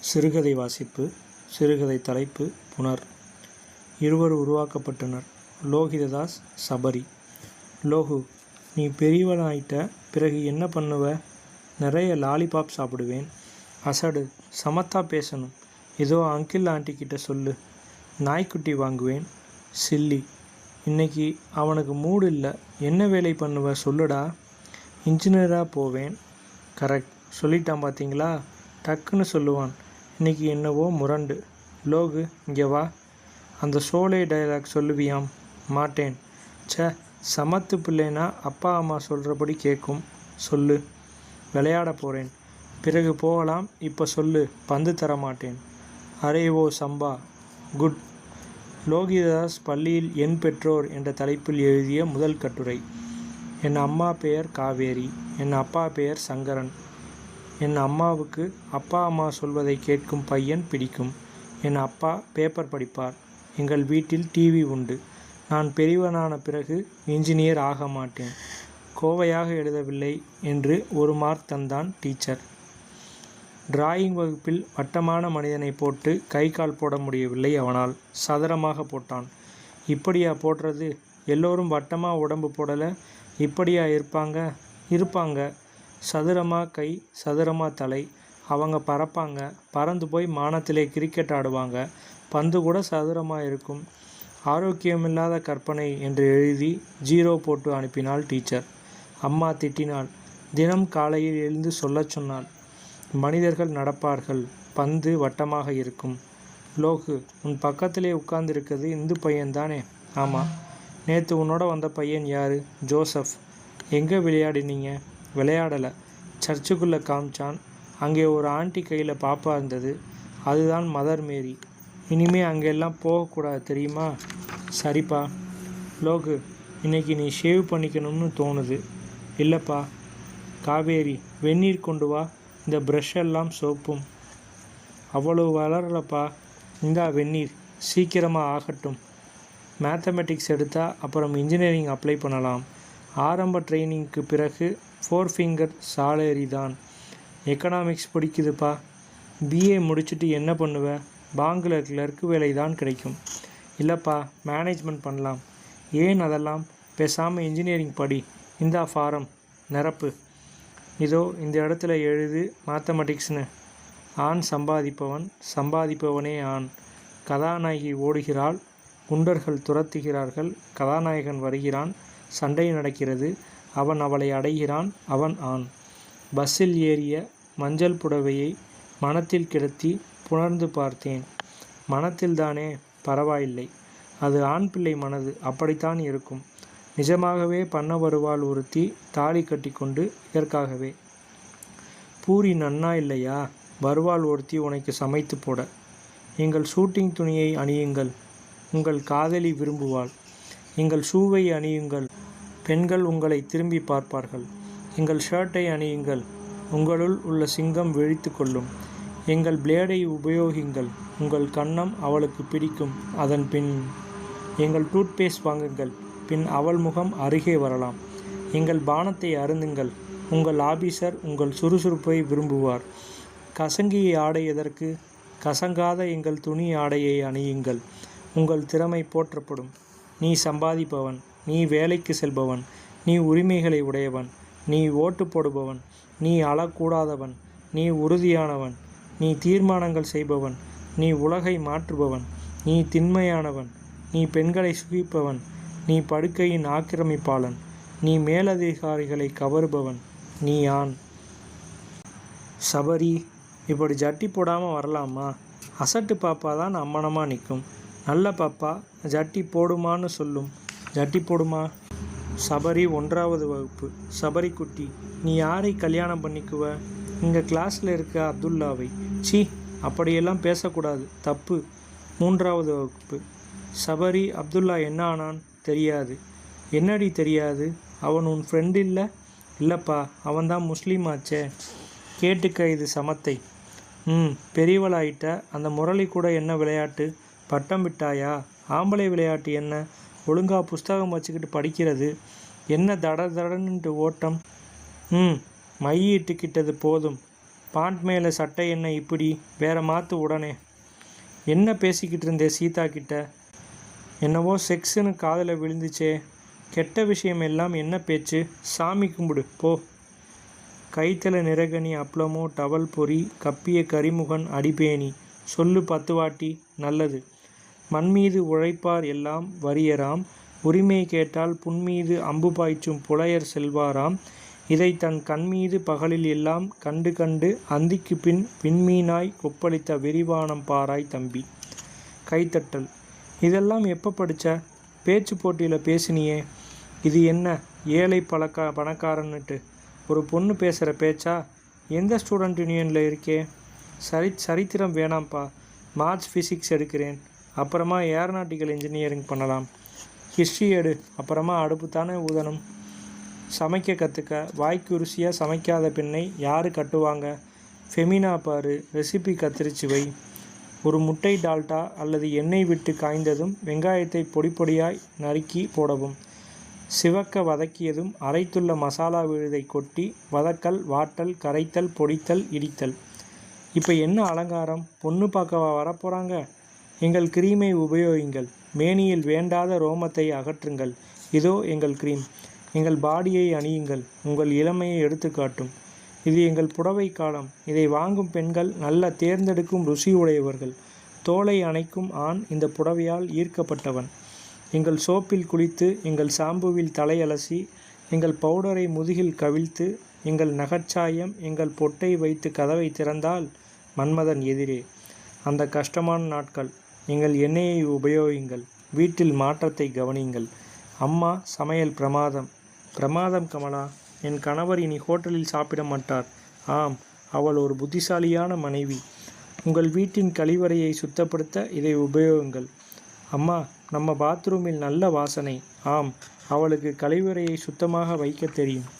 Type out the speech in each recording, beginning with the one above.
சிறுகதை வாசிப்பு. சிறுகதை தலைப்பு புனர். இருவர் உருவாக்கப்பட்டனர். லோகிததாஸ், சபரி. லோகு, நீ பெரியவனாயிட்ட பிறகு என்ன பண்ணுவ? நிறைய லாலிபாப் சாப்பிடுவேன். அசடு, சமத்தா பேசணும். ஏதோ அங்கிள் ஆண்டி கிட்ட சொல்லு. நாய்க்குட்டி வாங்குவேன். சில்லி, இன்னைக்கு அவனுக்கு மூடு இல்லை. என்ன வேலை பண்ணுவ சொல்லுடா. இன்ஜினியராக போவேன். கரெக்ட், சொல்லிட்டான் பார்த்தீங்களா? டக்குன்னு சொல்லுவான். இன்னைக்கு என்னவோ முரண்டு. லோகு, இங்கே வா. அந்த சோலை டைலாக் சொல்லுவியாம். மாட்டேன். சமத்து பிள்ளைனா அப்பா அம்மா சொல்கிறபடி கேட்கும். சொல்லு. விளையாட போகிறேன். பிறகு போகலாம். இப்போ சொல்லு. பந்து தர மாட்டேன். அரே ஓ சம்பா. குட். லோகிதாஸ் பள்ளியில் என் பெற்றோர் என்ற தலைப்பில் எழுதிய முதல் கட்டுரை. என் அம்மா பெயர் காவேரி. என் அப்பா பெயர் சங்கரன். என் அம்மாவுக்கு அப்பா அம்மா சொல்வதை கேட்கும் பையன் பிடிக்கும். என் அப்பா பேப்பர் படிப்பார். எங்கள் வீட்டில் டிவி உண்டு. நான் பெரியவனான பிறகு இன்ஜினியர் ஆக மாட்டேன். கோவையாக எழுதவில்லை என்று ஒரு மார்க் தந்தான் டீச்சர். டிராயிங் வகுப்பில் வட்டமான மனிதனை போட்டு கை கால் போட முடியவில்லை அவனால். சதுரமாக போட்டான். இப்படியா போடுறது? எல்லோரும் வட்டமாக உடம்பு போடலை. இப்படியா இருப்பாங்க. சதுரமாக கை, சதுரமாக தலை. அவங்க பறப்பாங்க. பறந்து போய் மானத்திலே கிரிக்கெட் ஆடுவாங்க. பந்து கூட சதுரமாக இருக்கும். ஆரோக்கியமில்லாத கற்பனை என்று எழுதி 0 போட்டு அனுப்பினாள் டீச்சர். அம்மா திட்டினாள். தினம் காலையில் எழுந்து சொல்லச் சொன்னாள். மனிதர்கள் நடப்பார்கள். பந்து வட்டமாக இருக்கும். லோகு, உன் பக்கத்திலே உட்கார்ந்திருக்கிறது இந்து பையன்தானே? ஆமாம். நேற்று உன்னோட வந்த பையன் யார்? ஜோசப். எங்கே விளையாடினீங்க? விளையாடலை. சர்ச்சுக்குள்ளே காமிச்சான். அங்கே ஒரு ஆண்டி கையில் பாப்பா இருந்தது. அதுதான் மதர் மேரி. இனிமே அங்கெல்லாம் போகக்கூடாது தெரியுமா? சரிப்பா. லோகு, இன்னைக்கு நீ ஷேவ் பண்ணிக்கணும்னு தோணுது. இல்லைப்பா. காவேரி, வெந்நீர் கொண்டு வா. இந்த ப்ரஷ் எல்லாம் சோப்பும். அவ்வளவு வளரலப்பா. இந்தா வெந்நீர். சீக்கிரமாக ஆகட்டும். மேத்தமெட்டிக்ஸ் எடுத்தால் அப்புறம் இன்ஜினியரிங் அப்ளை பண்ணலாம். ஆரம்ப ட்ரைனிங்க்கு பிறகு 4 ஃபிங்கர் சாலரி தான். எக்கனாமிக்ஸ் பிடிக்குதுப்பா. பிஏ முடிச்சுட்டு என்ன பண்ணுவ? பாங்கில் கிளர்க்கு வேலை தான் கிடைக்கும். இல்லைப்பா, மேனேஜ்மெண்ட் பண்ணலாம். ஏன் அதெல்லாம்? பேசாமல் இன்ஜினியரிங் படி. இந்தா ஃபாரம் நிரப்பு. இதோ இந்த இடத்துல எழுது மேத்தமெட்டிக்ஸ்னு. ஆண் சம்பாதிப்பவனே ஆண். கதாநாயகி ஓடுகிறாள். குண்டர்கள் துரத்துகிறார்கள். கதாநாயகன் வருகிறான். சண்டை நடக்கிறது. அவன் அவளை அடைகிறான். அவன் ஆண். பஸ்ஸில் ஏறிய மஞ்சள் புடவையை மனத்தில் கிடத்தி புணர்ந்து பார்த்தேன். மனத்தில்தானே? பரவாயில்லை. அது ஆண் பிள்ளை மனது. அப்படித்தான் இருக்கும். நிஜமாகவே பண்ண வருவாள் ஒருத்தி தாலி கட்டி கொண்டு. இதற்காகவே. பூரி நன்னா இல்லையா? வருவாள் ஒருத்தி உனக்கு சமைத்து போட. எங்கள் ஷூட்டிங் துணியை அணியுங்கள். உங்கள் காதலி விரும்புவாள். எங்கள் ஷூவை அணியுங்கள். பெண்கள் உங்களை திரும்பி பார்ப்பார்கள். எங்கள் ஷர்ட்டை அணியுங்கள். உங்களுள் உள்ள சிங்கம் விழித்து கொள்ளும். எங்கள் பிளேடை உபயோகிங்கள். உங்கள் கன்னம் அவளுக்கு பிடிக்கும். அதன் பின் எங்கள் டூத்பேஸ்ட் வாங்குங்கள். பின் அவள் முகம் அருகே வரலாம். எங்கள் பானத்தை அருந்துங்கள். உங்கள் ஆபீசர் உங்கள் சுறுசுறுப்பை விரும்புவார். கசங்கிய ஆடை எதற்கு? கசங்காத எங்கள் துணி ஆடையை அணியுங்கள். உங்கள் திறமை போற்றப்படும். நீ சம்பாதிப்பவன். நீ வேலைக்கு செல்பவன். நீ உரிமைகளை உடையவன். நீ ஓட்டு போடுபவன். நீ அழக்கூடாதவன். நீ உறுதியானவன். நீ தீர்மானங்கள் செய்பவன். நீ உலகை மாற்றுபவன். நீ திண்மையானவன். நீ பெண்களை சுகிப்பவன். நீ படுக்கையின் ஆக்கிரமிப்பாளன். நீ மேலதிகாரிகளை கவருபவன். நீ ஆண். சபரி, இப்படி ஜட்டி போடாமல் வரலாமா? அசட்டு பாப்பா தான் அம்மனமாக நிற்கும். நல்ல பாப்பா ஜட்டி போடுமான்னு சொல்லும். ஜட்டி போடுமா? சபரி 1வது வகுப்பு. சபரி குட்டி, நீ யாரை கல்யாணம் பண்ணிக்குவ? எங்கள் கிளாஸில் இருக்க அப்துல்லாவை. சி, அப்படியெல்லாம் பேசக்கூடாது, தப்பு. 3வது வகுப்பு. சபரி, அப்துல்லா என்ன ஆனான்? தெரியாது. என்னடி தெரியாது? அவன் உன் ஃப்ரெண்டு இல்லை? இல்லைப்பா, அவன்தான் முஸ்லீம் ஆச்சே. கேட்டுக்க இது சமத்தை. பெரியவளாயிட்ட. அந்த முரளி கூட என்ன விளையாட்டு? பட்டம் விட்டாயா? ஆம்பளை விளையாட்டு என்ன? ஒழுங்கா புஸ்தகம் வச்சுக்கிட்டு படிக்கிறது என்ன? தடன்ட்டு ஓட்டம். மையிட்டுக்கிட்டது போதும். பாண்ட் மேலே சட்டை என்ன இப்படி? வேற மாற்று உடனே. என்ன பேசிக்கிட்டு இருந்தே சீதா கிட்ட? என்னவோ செக்ஸுன்னு காதில் விழுந்துச்சே. கெட்ட விஷயம் எல்லாம் என்ன பேச்சு? சாமி கும்பிடு போ. கைத்தல நிறகனி அப்பளமோ டவல் பொறி கப்பிய கரிமுகன் அடிபேணி சொல்லு 10 வாட்டி. நல்லது. மண்மீது உழைப்பார் எல்லாம் வறியராம், உரிமை கேட்டால் புன்மீது அம்பு பாய்ச்சும் புலையர் செல்வாராம், இதை தன் கண்மீது பகலில் எல்லாம் கண்டு கண்டு அந்திக்கு பின் விண்மீனாய் கொப்பளித்த விரிவானம் பாராய் தம்பி. கைத்தட்டல். இதெல்லாம் எப்போ படித்த? பேச்சு போட்டியில் பேசினியே. இது என்ன ஏழை பணக்காரன்னுட்டு ஒரு பொண்ணு பேசுகிற பேச்சா? எந்த ஸ்டூடெண்ட் யூனியனில் இருக்கே? சரித்திரம் வேணாம்ப்பா, மேத்ஸ் ஃபிசிக்ஸ் எடுக்கிறேன், அப்புறமா ஏரோநாட்டிக்கல் இன்ஜினியரிங் பண்ணலாம். ஹிஸ்ட்ரி எடு, அப்புறமா அடுப்பு தானே ஊதணும். சமைக்க கற்றுக்க. வாய்க்கு ருசியாக சமைக்காத பெண்ணை யார் கட்டுவாங்க? ஃபெமினா பாரு, ரெசிபி கத்திரிச்சு வை. ஒரு முட்டை டால்டா அல்லது எண்ணெய் விட்டு காய்ந்ததும் வெங்காயத்தை பொடி பொடியாய் நறுக்கி போடவும். சிவக்க வதக்கியதும் அரைத்துள்ள மசாலா விழுதை கொட்டி வதக்கல், வாட்டல், கரைத்தல், பொடித்தல், இடித்தல். இப்போ என்ன அலங்காரம்? பொண்ணு பார்க்கவா வரப்போகிறாங்க? எங்கள் கிரீமை உபயோகிங்கள். மேனியில் வேண்டாத ரோமத்தை அகற்றுங்கள். இதோ எங்கள் கிரீம். எங்கள் பாடியை அணியுங்கள். உங்கள் இளமையை எடுத்து காட்டும். இது எங்கள் புடவை காலம். இதை வாங்கும் பெண்கள் நல்ல தேர்ந்தெடுக்கும் ருசி உடையவர்கள். தோலை அணைக்கும் ஆண் இந்த புடவையால் ஈர்க்கப்பட்டவன். எங்கள் சோப்பில் குளித்து, எங்கள் சாம்புவில் தலையலசி, எங்கள் பவுடரை முதுகில் கவிழ்த்து, எங்கள் நகைச்சாயம், எங்கள் பொட்டை வைத்து கதவை திறந்தால் மன்மதன் எதிரே. அந்த கஷ்டமான நாட்கள். எங்கள் எண்ணெயை உபயோகிங்கள். வீட்டில் மாற்றத்தை கவனியுங்கள். அம்மா சமையல் பிரமாதம். பிரமாதம் கமலா. என் கணவர் இனி ஹோட்டலில் சாப்பிட மாட்டார். ஆம், அவள் ஒரு புத்திசாலியான மனைவி. உங்கள் வீட்டின் கழிவறையை சுத்தப்படுத்த இதை உபயோகிங்கள். அம்மா, நம்ம பாத்ரூமில் நல்ல வாசனை. ஆம், அவளுக்கு கழிவறையை சுத்தமாக வைக்க தெரியும்.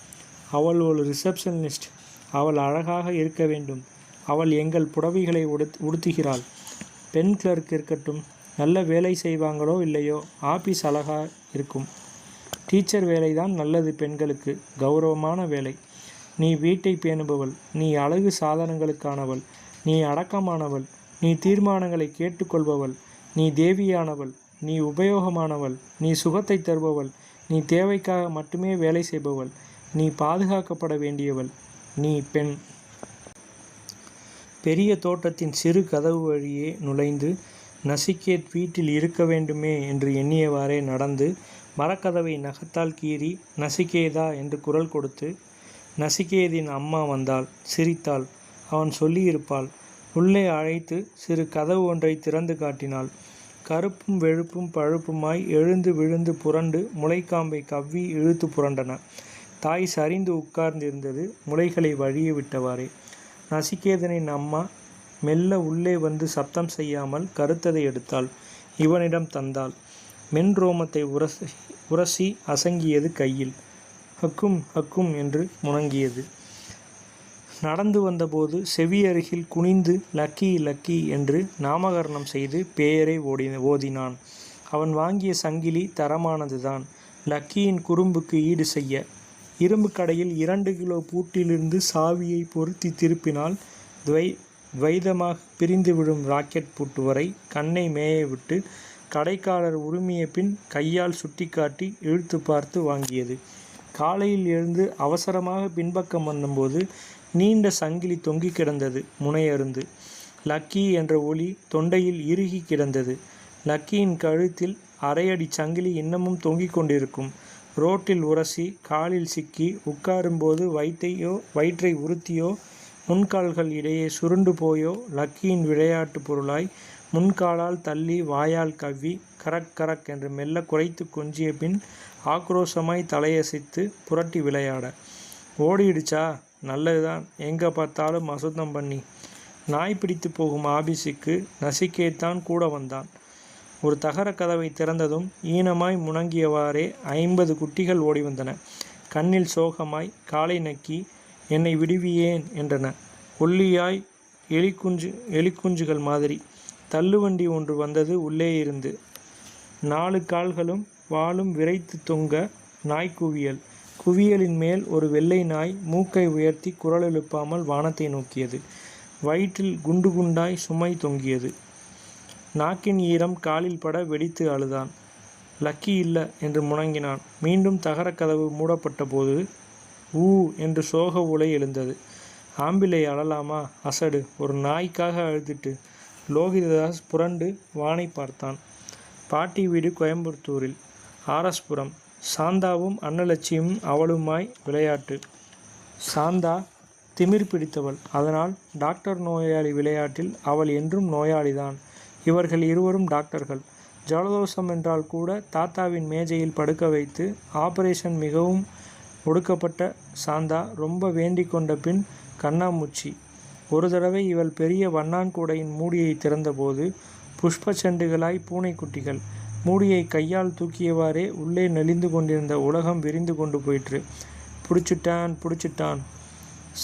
அவள் ஒரு ரிசப்ஷனிஸ்ட். அவள் அழகாக இருக்க வேண்டும். அவள் எங்கள் புடவைகளை உடுத்துகிறாள். பெண் கிளர்க் இருக்கட்டும். நல்ல வேலை செய்வாங்களோ இல்லையோ, ஆபீஸ் அழகாக இருக்கும். டீச்சர் வேலைதான் நல்லது பெண்களுக்கு, கௌரவமான வேலை. நீ வீட்டை பேணுபவள். நீ அழகு சாதனங்களுக்கானவள். நீ அடக்கமானவள். நீ தீர்மானங்களை கேட்டுக்கொள்பவள். நீ தேவியானவள். நீ உபயோகமானவள். நீ சுகத்தை தருபவள். நீ தேவைக்காக மட்டுமே வேலை செய்பவள். நீ பாதுகாக்கப்பட வேண்டியவள். நீ பெண். பெரிய தோட்டத்தின் சிறு கதவு வழியே நுழைந்து நசிகேத் வீட்டில் இருக்க வேண்டுமே என்று எண்ணியவாறே நடந்து மரக்கதவை நகத்தால் கீறி நசிகேதா என்று குரல் கொடுத்து நசிகேதின் அம்மா வந்தாள். சிரித்தாள். அவன் சொல்லியிருப்பாள். உள்ளே அழைத்து சிறு கதவு ஒன்றை திறந்து காட்டினாள். கருப்பும் வெளுப்பும் பழுப்புமாய் எழுந்து விழுந்து புரண்டு முளைக்காம்பை கவ்வி இழுத்து புரண்டன. தாய் சரிந்து உட்கார்ந்திருந்தது, முளைகளை வழிய விட்டவாறே. நசிகேதனின் அம்மா மெல்ல உள்ளே வந்து சப்தம் செய்யாமல் கருத்ததை எடுத்தாள். இவனிடம் தந்தாள். மென் ரோமத்தை உரசி அசங்கியது கையில். ஹக்கும் ஹக்கும் என்று முணங்கியது. நடந்து வந்தபோது செவியருகில் குனிந்து லக்கி லக்கி என்று நாமகரணம் செய்து பெயரை ஓதினான். அவன் வாங்கிய சங்கிலி தரமானதுதான். லக்கியின் குறும்புக்கு ஈடு செய்ய. இரும்பு கடையில் 2 கிலோ பூட்டிலிருந்து சாவியை பொருத்தி திருப்பினால் துவைதமாக பிரிந்து விடும் ராக்கெட் பூட்டு வரை கண்ணை மேய விட்டு கடைக்காரர் உரிமைய பின் கையால் சுட்டி காட்டி இழுத்து பார்த்து வாங்கியது. காலையில் எழுந்து அவசரமாக பின்பக்கம் வந்தபோது நீண்ட சங்கிலி தொங்கி கிடந்தது. முனையருந்து லக்கி என்ற ஒலி தொண்டையில் இறுகி கிடந்தது. லக்கியின் கழுத்தில் அரையடி சங்கிலி இன்னமும் தொங்கிக் கொண்டிருக்கும். ரோட்டில் உரசி காலில் சிக்கி உட்காரும்போது வயிற்றை உறுத்தியோ முன்கால்கள் இடையே சுருண்டு போயோ லக்கியின் விளையாட்டு பொருளாய் முன்காலால் தள்ளி வாயால் கவ்வி கரக் கரக் என்று மெல்ல குறைத்து கொஞ்சிய பின் ஆக்ரோஷமாய் தலையசைத்து புரட்டி விளையாட. ஓடிடுச்சா? நல்லதுதான். எங்கே பார்த்தாலும் அசுத்தம் பண்ணி. நாய் பிடித்து போகும் ஆபீஸுக்கு நசிகேத்தான் கூட வந்தான். ஒரு தகர கதவை திறந்ததும் ஈனமாய் முணங்கியவாறே 50 குட்டிகள் ஓடி வந்தன. கண்ணில் சோகமாய் காலை நக்கி என்னை விடுவியேன் என்றன. ஒல்லியாய் எலிக்குஞ்சுகள் மாதிரி. தள்ளுவண்டி ஒன்று வந்தது. உள்ளே இருந்து 4 கால்களும் வாலும் விரைத்து தொங்க நாய்க்குவியல். குவியலின் மேல் ஒரு வெள்ளை நாய் மூக்கை உயர்த்தி குரல் எழுப்பாமல் வானத்தை நோக்கியது. வயிற்றில் குண்டு குண்டாய் சுமை தொங்கியது. நாக்கின் ஈரம் காலில் பட வெடித்து அழுதான். லக்கி இல்ல என்று முழங்கினான். மீண்டும் தகரக் கதவு மூடப்பட்ட போது ஊ என்று சோக உலை எழுந்தது. ஆம்பிளை அழலாமா? அசடு, ஒரு நாய்க்காக அழுதுட்டு. லோகிததாஸ் புரண்டு வானை பார்த்தான். பாட்டி வீடு கோயம்புத்தூரில். ஆர்எஸ்புரம். சாந்தாவும் அன்னலட்சுமியும் அவளுமாய் விளையாட்டு. சாந்தா திமிர் பிடித்தவள். அதனால் டாக்டர் நோயாளி விளையாட்டில் அவள் என்றும் நோயாளிதான். இவர்கள் இருவரும் டாக்டர்கள். ஜலதோஷம் என்றால் கூட தாத்தாவின் மேஜையில் படுக்க வைத்து ஆபரேஷன் மிகவும் ஒடுக்கப்பட்ட சாந்தா ரொம்ப வேண்டிக் கொண்ட பின் கண்ணாமூச்சி. ஒரு தடவை இவள் பெரிய வண்ணான்கூடையின் மூடியை திறந்தபோது புஷ்ப செண்டுகளாய் பூனைக்குட்டிகள். மூடியை கையால் தூக்கியவாறே உள்ளே நெளிந்து கொண்டிருந்த உலகம் விரிந்து கொண்டு போயிற்று. பிடிச்சிட்டான்.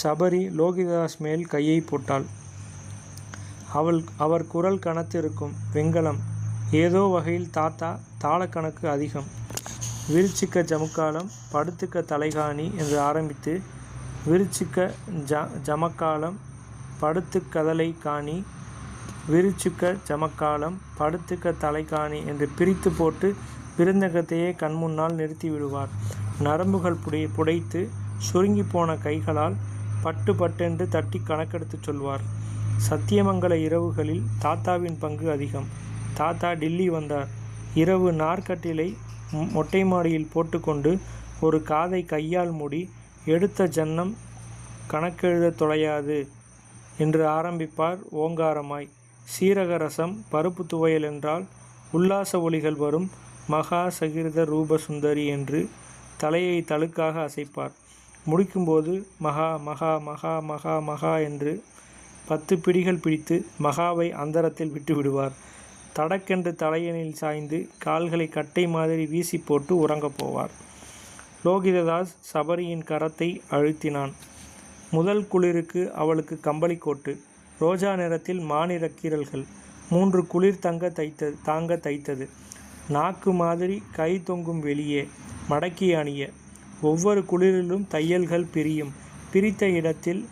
சபரி லோகிதாஸ் மேல் கையை போட்டாள். அவர் குரல் கனத்து இருக்கும். வெங்கலம். ஏதோ வகையில் தாத்தா தாளக்கணக்கு அதிகம். விருச்சிக்க ஜமுக்காலம் படுத்துக்க தலைகாணி என்று ஆரம்பித்து விருச்சிக்க ஜமக்காலம் படுத்துக்கதலை காணி, விருச்சிக்க ஜமக்காலம் படுத்துக்க தலைகாணி என்று பிரித்து போட்டு விருந்தகத்தையே கண்முன்னால் நிறுத்தி விடுவார். நரம்புகள் புடைத்து சுருங்கி போன கைகளால் பட்டு பட்டென்று தட்டி கணக்கெடுத்து சொல்வார். சத்தியமங்கல இரவுகளில் தாத்தாவின் பங்கு அதிகம். தாத்தா டில்லி வந்தார். இரவு நார்க்கட்டிலை மொட்டை மாடியில் போட்டுக்கொண்டு ஒரு காதை கையால் மூடி எடுத்த ஜன்னம் கணக்கெழுத தொலையாது என்று ஆரம்பிப்பார் ஓங்காரமாய். சீரக ரசம் பருப்பு துவையல் என்றால் உல்லாச ஒலிகள் வரும். மகா சகிருத ரூப சுந்தரி என்று தலையை தழுக்காக அசைப்பார். முடிக்கும்போது மகா மகா மகா மகா மகா என்று 10 பிடிகள் பிடித்து மகாவை அந்தரத்தில் விட்டு விடுவார். தடக்கென்று தலையணில் சாய்ந்து கால்களை கட்டை மாதிரி வீசி போட்டு உறங்கப் போவார். லோகிததாஸ் சபரியின் கரத்தை அழுத்தினான். முதல் குளிருக்கு அவளுக்கு கம்பளிக்கோட்டு, ரோஜா நிறத்தில் மாநிற கீறல்கள், 3 குளிர் தாங்க தைத்தது. நாக்கு மாதிரி கை தொங்கும் வெளியே மடக்கி அணிய. ஒவ்வொரு குளிரிலும் தையல்கள் பிரியும். பிரித்த இடத்தில்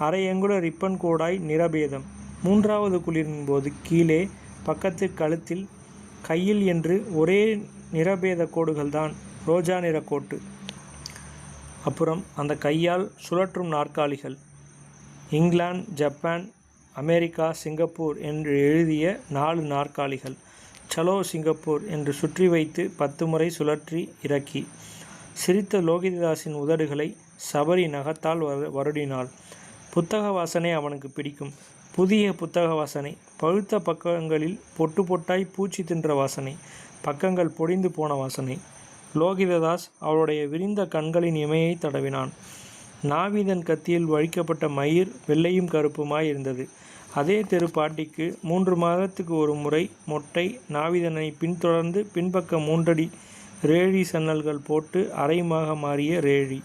அரையங்குல ரிப்பன் கோடாய் நிறபேதம். 3வது குளிரின் போது கீழே பக்கத்து கழுத்தில் கையில் என்று ஒரே நிறபேத கோடுகள்தான். ரோஜா நிற கோட்டு. அப்புறம் அந்த கையால் சுழற்றும் நாற்காலிகள். இங்கிலாந்து, ஜப்பான், அமெரிக்கா, சிங்கப்பூர் என்று எழுதிய 4 நாற்காலிகள். சலோ சிங்கப்பூர் என்று சுற்றி வைத்து 10 முறை சுழற்றி இறக்கி. சிரித்த லோகிததாஸின் உதடுகளை சபரி நகத்தால் வருடினாள். புத்தக வாசனை அவனுக்கு பிடிக்கும். புதிய புத்தக வாசனை. பழுத்த பக்கங்களில் பொட்டு பொட்டாய் பூச்சி தின்ற வாசனை. பக்கங்கள் பொடிந்து போன வாசனை. லோகிததாஸ் அவளுடைய விரிந்த கண்களின் இமையை தடவினான். நாவிதன் கத்தியில் வழிக்கப்பட்ட மயிர் வெள்ளையும் கருப்புமாய் இருந்தது. அதே தெரு பாட்டிக்கு 3 மாதத்துக்கு ஒரு முறை மொட்டை நாவிதனை பின்தொடர்ந்து பின்பக்க 3 அடி ரேழி சன்னல்கள் போட்டு அரைமாக மாறிய ரேழி.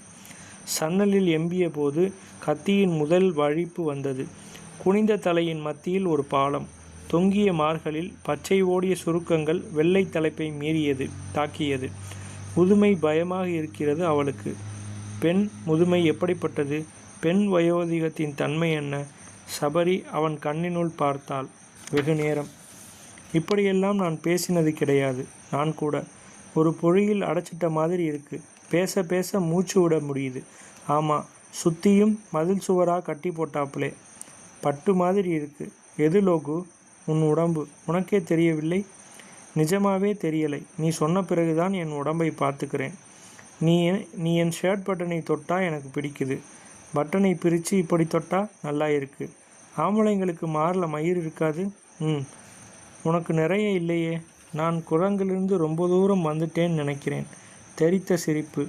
சன்னலில் எம்பிய போது கத்தியின் முதல் வழிப்பு வந்தது. குனிந்த தலையின் மத்தியில் ஒரு பாலம். தொங்கிய மார்களில் பச்சை ஓடிய சுருக்கங்கள் வெள்ளை தலைப்பை மீறியது, தாக்கியது. முதுமை பயமாக இருக்கிறது அவளுக்கு. பெண் முதுமை எப்படிப்பட்டது? பெண் வயோதிகத்தின் தன்மை என்ன? சபரி அவன் கண்ணினுள் பார்த்தாள். வெகு நேரம். இப்படியெல்லாம் நான் பேசினது கிடையாது. நான் கூட. ஒரு பொழியில் அடைச்சிட்ட மாதிரி இருக்கு. பேச பேச மூச்சு விட முடியுது. ஆமாம், சுத்தியும் மதில் சுவராக கட்டி போட்டாப்புலே. பட்டு மாதிரி இருக்கு. எது லோகு? உன் உடம்பு. உனக்கே தெரியவில்லை? நிஜமாவே தெரியலை. நீ சொன்ன பிறகுதான் என் உடம்பை பார்த்துக்கிறேன். நீ என் ஷர்ட் பட்டனை தொட்டா எனக்கு பிடிக்குது. பட்டனை பிரித்து இப்படி தொட்டா நல்லா இருக்கு. ஆம்பளைங்களுக்கு மாரில் மயிர் இருக்காது. உனக்கு நிறைய இல்லையே. நான் குரங்கிலிருந்து ரொம்ப தூரம் வந்துட்டேன்னு நினைக்கிறேன். தெரித்த சிரிப்பு.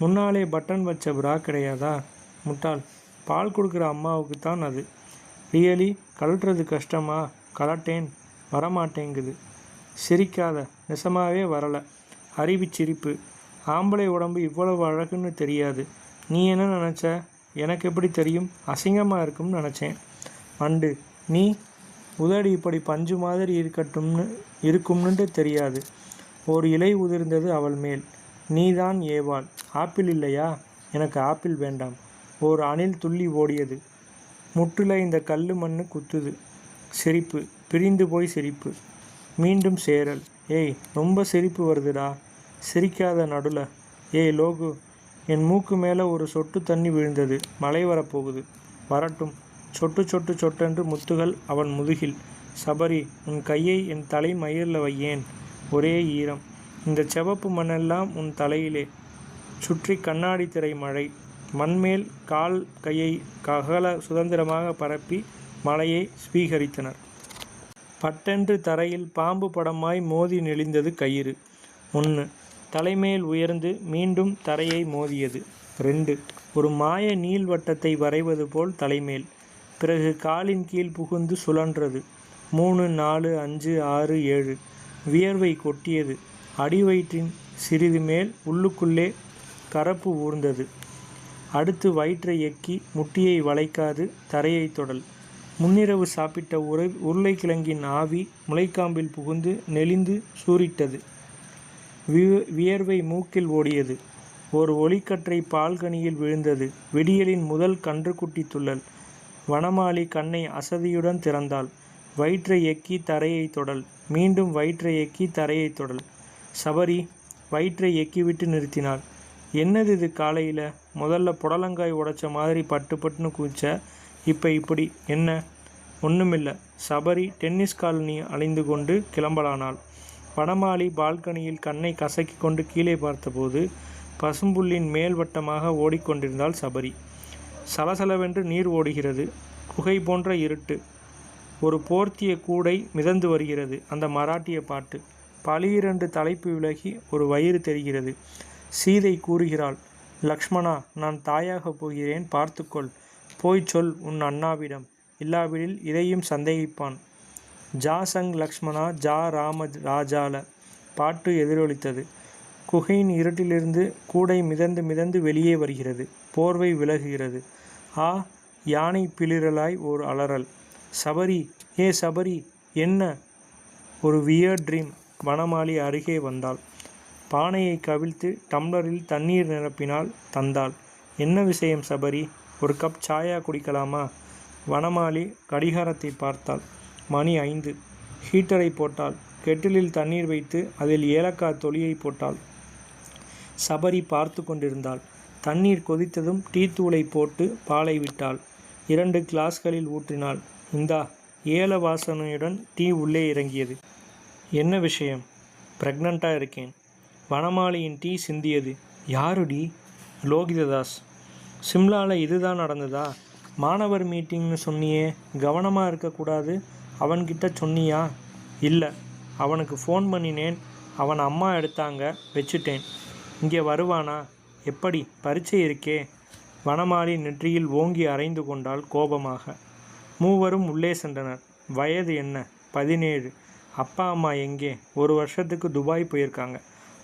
முன்னாலே பட்டன் வச்ச பிரா கிடையாதா? முட்டாள். பால் கொடுக்குற அம்மாவுக்கு தான் அது. ரியலி? கழட்டுறது கஷ்டமா? கலட்டேன். வரமாட்டேங்குது. சிரிக்காத. நெசமாவே வரலை. அறிவு சிரிப்பு. ஆம்பளை உடம்பு இவ்வளவு அழகுன்னு தெரியாது. நீ என்ன நினச்ச? எனக்கு எப்படி தெரியும்? அசிங்கமாக இருக்கும்னு நினச்சேன். மண்டு. நீ? உதடி இப்படி பஞ்சு மாதிரி இருக்கும்னுட்டு தெரியாது. ஒரு இலை உதிர்ந்தது அவள் மேல். நீதான் ஏவாள். ஆப்பிள் இல்லையா? எனக்கு ஆப்பிள் வேண்டாம். ஓர் அணில் துள்ளி ஓடியது. முட்டுல இந்த கல்லு மண்ணு குத்துது. சிரிப்பு, பிரிந்து போய் சிரிப்பு. மீண்டும் சேரல். ஏய், ரொம்ப சிரிப்பு வருதுடா. சிரிக்காத நடுல. ஏய் லோகு, என் மூக்கு மேலே ஒரு சொட்டு தண்ணி விழுந்தது. மழை வரப்போகுது. வரட்டும். சொட்டு சொட்டு சொட்டென்று முத்துகள் அவன் முதுகில். சபரி, உன் கையை என் தலை மயிரில் வையேன். ஒரே ஈரம். இந்த சிவப்பு மண்ணெல்லாம் உன் தலையிலே. சுற்றி கண்ணாடி திரை மழை. மண்மேல் கால் கையை ககல சுதந்திரமாக பரப்பி மழையை ஸ்வீகரித்தனர். பட்டென்று தரையில் பாம்பு படமாய் மோதி நெளிந்தது கயிறு. 1. தலைமேல் உயர்ந்து மீண்டும் தரையை மோதியது. 2. ஒரு மாய நீள்வட்டத்தை வரைவது போல் தலைமேல். பிறகு காலின் கீழ் புகுந்து சுழன்றது. 3, 4, 5, 6, 7. வியர்வை கொட்டியது. அடிவயிற்றின் சிறிது மேல் உள்ளுக்குள்ளே கரப்பு ஊர்ந்தது. அடுத்து வயிற்றை எக்கி முட்டியை வளைக்காது தரையை தொடல். முன்னிரவு சாப்பிட்ட உருளைக்கிழங்கின் ஆவி முளைக்காம்பில் புகுந்து நெளிந்து சூறிட்டது. வியர்வை மூக்கில் ஓடியது. ஒரு ஒளிக்கற்றை பால்கனியில் விழுந்தது. விடியலின் முதல் கன்றுக்குட்டி துள்ளல். வனமாலி கண்ணை அசதியுடன் திறந்தாள். வயிற்றை எக்கி தரையை தொடல். மீண்டும் வயிற்றை எக்கி தரையை தொடல். சபரி வயிற்றை எக்கிவிட்டு நிறுத்தினாள். என்னது இது காலையில்? முதல்ல புடலங்காய் உடைச்ச மாதிரி பட்டு பட்டுன்னு குதிச்ச. இப்போ இப்படி என்ன? ஒன்றுமில்ல. சபரி டென்னிஸ் காலனி அலைந்து கொண்டு கிளம்பலானாள். வனமாலி பால்கனியில் கண்ணை கசக்கி கொண்டு கீழே பார்த்தபோது பசும்புல்லின் மேல் வட்டமாக ஓடிக்கொண்டிருந்தாள் சபரி. சலசலவென்று நீர் ஓடுகிறது. குகை போன்ற இருட்டு. ஒரு போர்த்திய கூடை மிதந்து வருகிறது. அந்த மராட்டிய பாட்டு. பளீரென்று தலைப்பு விலகி ஒரு வயிறு தெரிகிறது. சீதை கூறுகிறாள், லக்ஷ்மணா, நான் தாயாக போகிறேன், பார்த்துக்கொள். போய் சொல் உன் அண்ணாவிடம். இல்லாவிடில் இதையும் சந்தேகிப்பான். ஜா சங் லக்ஷ்மணா ஜா ராம ராஜால பாட்டு எதிரொலித்தது. குகையின் இருட்டிலிருந்து கூடை மிதந்து மிதந்து வெளியே வருகிறது. போர்வை விலகுகிறது. ஆ, யானை பிளிரலாய் ஓர் அலறல். சபரி, ஏ சபரி, என்ன? ஒரு வியர்ட் ட்ரீம். வனமாலி அருகே வந்தாள். பானையை கவிழ்த்து டம்ளரில் தண்ணீர் நிரப்பினால் தந்தாள். என்ன விஷயம் சபரி? ஒரு கப் சாயா குடிக்கலாமா? வனமாலி கடிகாரத்தை பார்த்தாள். மணி 5. ஹீட்டரை போட்டாள். கெட்டிலில் தண்ணீர் வைத்து அதில் ஏலக்காய் தொலியை போட்டாள். சபரி பார்த்து கொண்டிருந்தாள். தண்ணீர் கொதித்ததும் டீத்தூளை போட்டு பாலை விட்டாள். 2 கிளாஸ்களில் ஊற்றினாள். இந்தா. ஏல வாசனையுடன் டீ உள்ளே இறங்கியது. என்ன விஷயம்? பிரெக்னண்ட்டாக இருக்கேன். வனமாலியின் டீ சிந்தியது. யாருடி? லோகிததாஸ். சிம்லாவில் இதுதான் நடந்ததா? மாணவர் மீட்டிங்னு சொன்னியே, கவனமாக இருக்கக்கூடாது, அவன்கிட்ட சொன்னியா? இல்லை, அவனுக்கு ஃபோன் பண்ணினேன். அவன் அம்மா எடுத்தாங்க, வச்சுட்டேன். இங்கே வருவானா? எப்படி? பரீட்சை இருக்கே. வனமாலி நெற்றியில் ஓங்கி அரைந்து கொண்டாள் கோபமாக. மூவரும் உள்ளே சென்றனர். வயது என்ன? 17. அப்பா அம்மா எங்கே? 1 வருஷத்துக்கு துபாய் போயிருக்காங்க.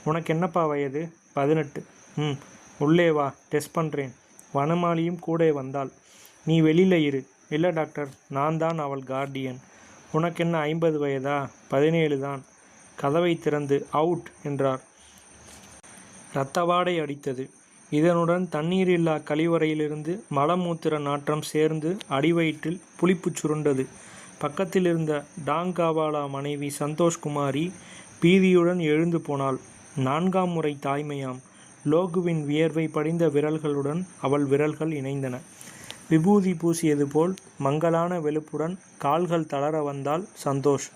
உனக்கு என்னப்பா வயது? 18. உள்ளே வா, டெஸ்ட் பண்ணுறேன். வனமாலியும் கூட வந்தாள். நீ வெளியில் இரு. இல்லை டாக்டர், நான் தான் அவள் கார்டியன். உனக்கு என்ன 50 வயதா? 17 தான். கதவை திறந்து அவுட் என்றார். இரத்தவாடை அடித்தது. இதனுடன் தண்ணீரில்லா கழிவறையிலிருந்து மலமூத்திர நாற்றம் சேர்ந்து அடிவயிற்றில் புளிப்பு சுருண்டது. பக்கத்தில் இருந்த டாங்காவாலா மனைவி சந்தோஷ்குமாரி பீதியுடன் எழுந்து போனாள். 4ஆம் முறை தாய்மையாம். லோகுவின் வியர்வை படிந்த விரல்களுடன் அவள் விரல்கள் இணைந்தன. விபூதி பூசியது போல் மங்கலான வெளுப்புடன் கால்கள் தளர வந்தாள் சந்தோஷ்.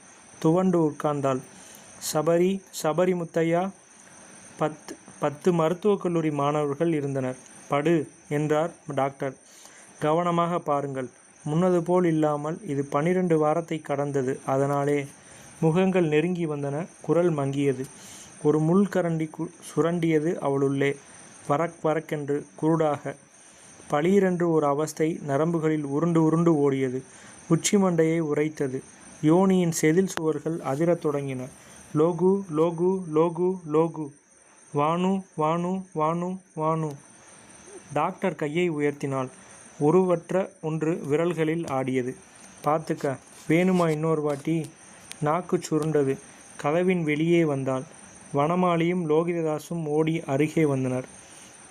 துவண்டு உட்கார்ந்தாள். சபரி முத்தையா. 10 மருத்துவக் கல்லூரி மாணவர்கள் இருந்தனர். படு என்றார் டாக்டர். கவனமாக பாருங்கள். முன்னது போல் இல்லாமல் இது 12 வாரத்தை கடந்தது. அதனாலே முகங்கள் நெருங்கி வந்தன. குரல் மங்கியது. ஒரு முள்கரண்டி சுரண்டியது அவளுள்ளே. வரக் வரக்கென்று குருடாக. பளீரென்று ஒரு அவஸ்தை நரம்புகளில் உருண்டு உருண்டு ஓடியது. உச்சி மண்டையை உரைத்தது. யோனியின் செதில் சுவர்கள் அதிரத் தொடங்கின. லோகு லோகு லோகு லோகு. வானு வானு வானு வானு. டாக்டர் கையை உயர்த்தினாள். உருவற்ற ஒன்று விரல்களில் ஆடியது. பார்த்துக்க. வேணுமா இன்னொரு வாட்டி? நாக்கு சுருண்டது. கதவின் வெளியே வந்தாள். வனமாலியும் லோகிததாசும் ஓடி அருகே வந்தனர்.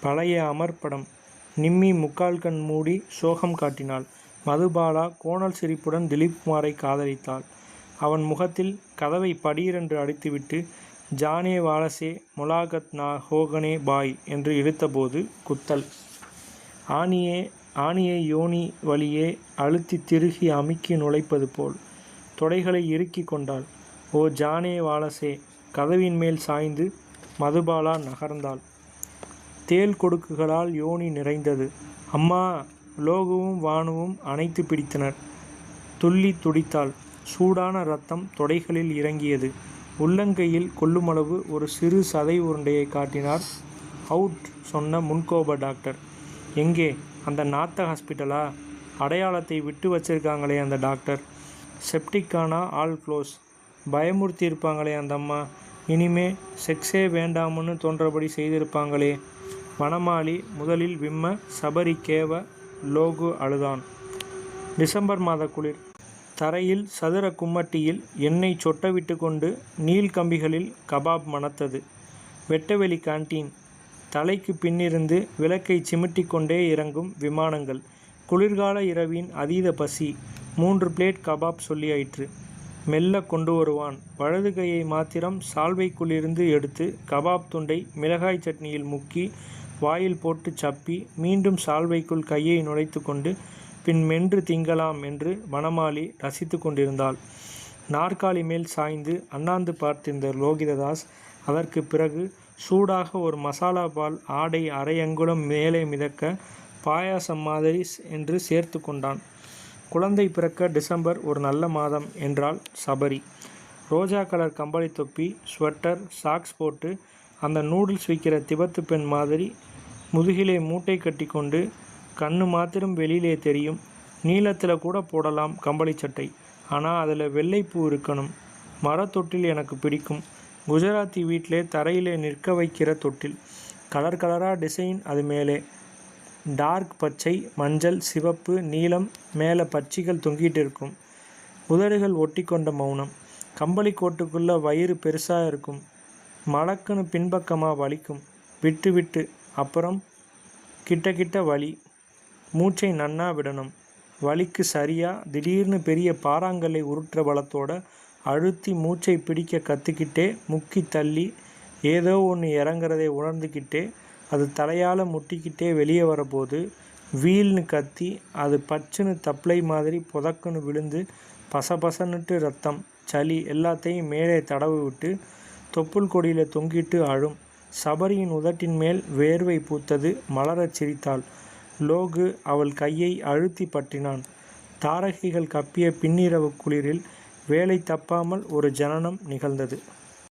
பழைய அமர்படம். நிம்மி முக்கால் கண் மூடி சோகம் காட்டினாள். மதுபாலா கோணல் சிரிப்புடன் திலீப்குமாரை காதலித்தாள். அவன் முகத்தில் கதவை படீரென்று அடித்துவிட்டு ஜானே வாலசே முலாகத் நா ஹோகனே பாய் என்று இழுத்தபோது குத்தல். ஆணியை யோனி வழியே அழுத்தி திருகி அமுக்கி நுழைப்பது போல் தொடைகளை இறுக்கி கொண்டாள். ஓ ஜானே வாலசே. கதவின் மேல் சாய்ந்து மதுபாலா நகர்ந்தாள். தேள் கொடுக்குகளால் யோனி நிறைந்தது. அம்மா. லோகுவும் வானுவும் அணைத்து பிடித்தனர். துள்ளி துடித்தாள். சூடான இரத்தம் தொடைகளில் இறங்கியது. உள்ளங்கையில் கொள்ளுமளவு ஒரு சிறு சதை உருண்டையை காட்டினார் அவுட் சொன்ன முன்கோப டாக்டர். எங்கே? அந்த நாத்த ஹாஸ்பிட்டலா? அடையாளத்தை விட்டு வச்சிருக்காங்களே அந்த டாக்டர். செப்டிக்கானா all close. பயமுறுத்தி இருப்பாங்களே அந்த அம்மா. இனிமே செக்ஸே வேண்டாம்னு தோன்றபடி செய்திருப்பாங்களே. வனமாலி முதலில் விம்ம, சபரி கேவ, லோகு அழுதான். டிசம்பர் மாத குளிர். தரையில் சதுர கும்மட்டியில் எண்ணெய் சொட்டவிட்டு கொண்டு நீள்கம்பிகளில் கபாப் மணத்தது. வெட்டவெளி கேண்டீன். தலைக்கு பின்னிருந்து விளக்கை சிமிட்டி கொண்டே இறங்கும் விமானங்கள். குளிர்கால இரவின் அதீத பசி. 3 பிளேட் கபாப் சொல்லியாயிற்று. மெல்ல கொண்டு வருவான். வலது கையை மாத்திரம் சால்வைக்குள்ளிருந்து எடுத்து கபாப் துண்டை மிளகாய் சட்னியில் முக்கி வாயில் போட்டு சப்பி மீண்டும் சால்வைக்குள் கையை நுழைத்து கொண்டு பின் மென்று திங்கலாம் என்று வனமாலி ரசித்து கொண்டிருந்தாள். நாற்காலி மேல் சாய்ந்து அண்ணாந்து பார்த்திருந்த லோகிததாஸ் அதற்கு பிறகு சூடாக ஒரு மசாலா பால் ஆடை அரை அங்குலம் மேலே மிதக்க பாயாசம் மாதிரி என்று சேர்த்து கொண்டான். குழந்தை பிறக்க டிசம்பர் ஒரு நல்ல மாதம் என்றாள் சபரி. ரோஜா கலர் கம்பளி தொப்பி, ஸ்வெட்டர், சாக்ஸ் போட்டு அந்த நூடுல்ஸ் விற்கிற திபத்து பெண் மாதிரி முதுகிலே மூட்டை கட்டி கொண்டு கண்ணு மாத்திரம் வெளியிலே தெரியும். நீளத்தில் கூட போடலாம் கம்பளி சட்டை. ஆனால் அதில் வெள்ளைப்பூ இருக்கணும். மரத்தொட்டில் எனக்கு பிடிக்கும். குஜராத்தி வீட்டிலே தரையிலே நிற்க வைக்கிற தொட்டில். கலர் கலராக டிசைன். அது மேலே டார்க் பச்சை, மஞ்சள், சிவப்பு, நீலம், மேலே பச்சைகள் தொங்கிட்டு இருக்கும். உதடுகள் ஒட்டி கொண்ட மௌனம். கம்பளி கோட்டுக்குள்ளே வயிறு பெருசாக இருக்கும். மலக்குன்னு பின்பக்கமாக வலிக்கும். விட்டு விட்டு. அப்புறம் கிட்ட வலி. மூச்சை நன்னா விடணும். வலிக்கு சரியாக திடீர்னு பெரிய பாறாங்கல்லை உருட்டுற பலத்தோட அழுத்தி மூச்சை பிடிக்க கற்றுக்கிட்டே முக்கி தள்ளி ஏதோ ஒன்று இறங்குறதை உணர்ந்துக்கிட்டே அது தலையால் முட்டிக்கிட்டே வெளியே வரபோது வீல்னு கத்தி அது பச்சுன்னு தப்ளை மாதிரி புதக்குன்னு விழுந்து பசபசன்னுட்டு ரத்தம், சளி எல்லாத்தையும் மேலே தடவு விட்டு தொப்புள் கொடியில் தொங்கிட்டு அழும். சபரியின் உதட்டின் மேல் வேர்வை பூத்தது. மலரச் சிரித்தாள். லோகு அவள் கையை அழுத்தி பற்றினான். தாரகைகள் கப்பிய பின்னிரவு குளிரில் வேலை தப்பாமல் ஒரு ஜனனம் நிகழ்ந்தது.